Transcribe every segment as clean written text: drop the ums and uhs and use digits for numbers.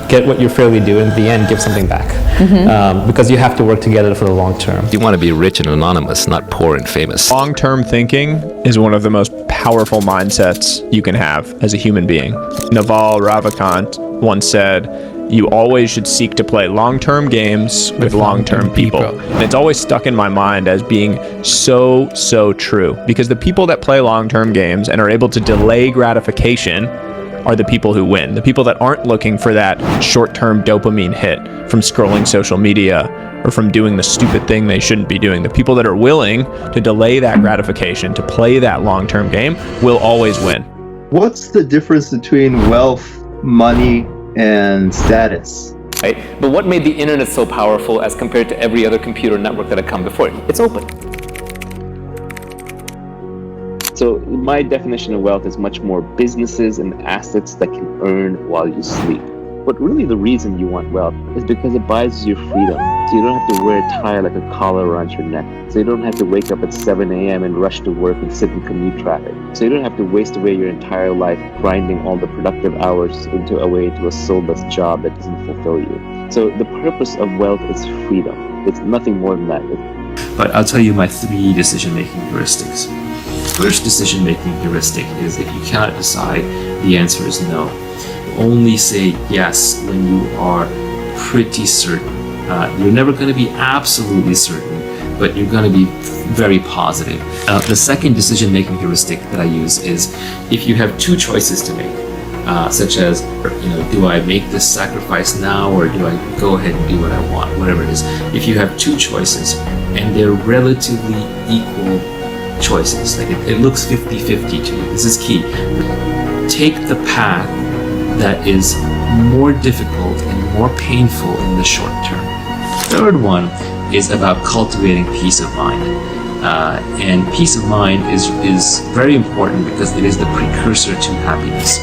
get what you're fairly due, and at the end give something back. Because you have to work together for the long term. You want to be rich and anonymous, not poor and famous. Long-term thinking is one of the most powerful mindsets you can have as a human being. Naval Ravikant once said, "You always should seek to play long-term games with long-term people." And it's always stuck in my mind as being so true, because the people that play long-term games and are able to delay gratification are the people who win. The people that aren't looking for that short-term dopamine hit from scrolling social media or from doing the stupid thing they shouldn't be doing. The people that are willing to delay that gratification, to play that long-term game, will always win. What's the difference between wealth, money, and status? Right? But what made the internet so powerful as compared to every other computer network that had come before it? It's open. So my definition of wealth is much more businesses and assets that can earn while you sleep. But really the reason you want wealth is because it buys you freedom. So you don't have to wear a tie like a collar around your neck. So you don't have to wake up at 7 a.m. and rush to work and sit in commute traffic. So you don't have to waste away your entire life grinding all the productive hours away into a soulless job that doesn't fulfill you. So the purpose of wealth is freedom. It's nothing more than that. But I'll tell you my 3 decision-making heuristics. First decision-making heuristic is if you cannot decide, the answer is no. Only say yes when you are pretty certain. You're never going to be absolutely certain, but you're going to be very positive. The second decision-making heuristic that I use is if you have 2 choices to make, such as, do I make this sacrifice now or do I go ahead and do what I want, whatever it is. If you have 2 choices and they're relatively equal choices, like it looks 50-50 to you, this is key. Take the path that is more difficult and more painful in the short term. Third one is about cultivating peace of mind. And peace of mind is very important because it is the precursor to happiness.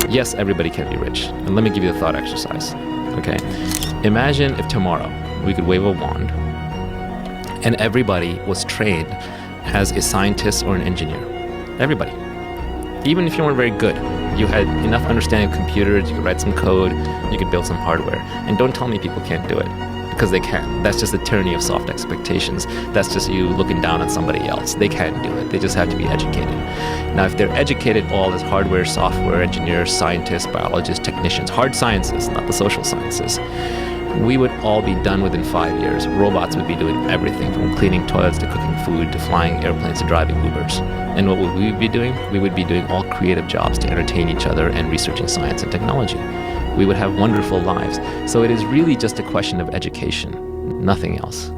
Yes, everybody can be rich. And let me give you a thought exercise. Okay? Imagine if tomorrow we could wave a wand and everybody was trained as a scientist or an engineer. Everybody. Even if you weren't very good, you had enough understanding of computers, you could write some code, you could build some hardware. And don't tell me people can't do it, because they can. That's just the tyranny of soft expectations. That's just you looking down on somebody else. They can do it. They just have to be educated. Now, if they're educated all as hardware, software engineers, scientists, biologists, technicians, hard sciences, not the social sciences, we would all be done within 5 years. Robots would be doing everything from cleaning toilets to cooking food to flying airplanes to driving Ubers. And what would we be doing? We would be doing all creative jobs to entertain each other and researching science and technology. We would have wonderful lives. So it is really just a question of education, nothing else.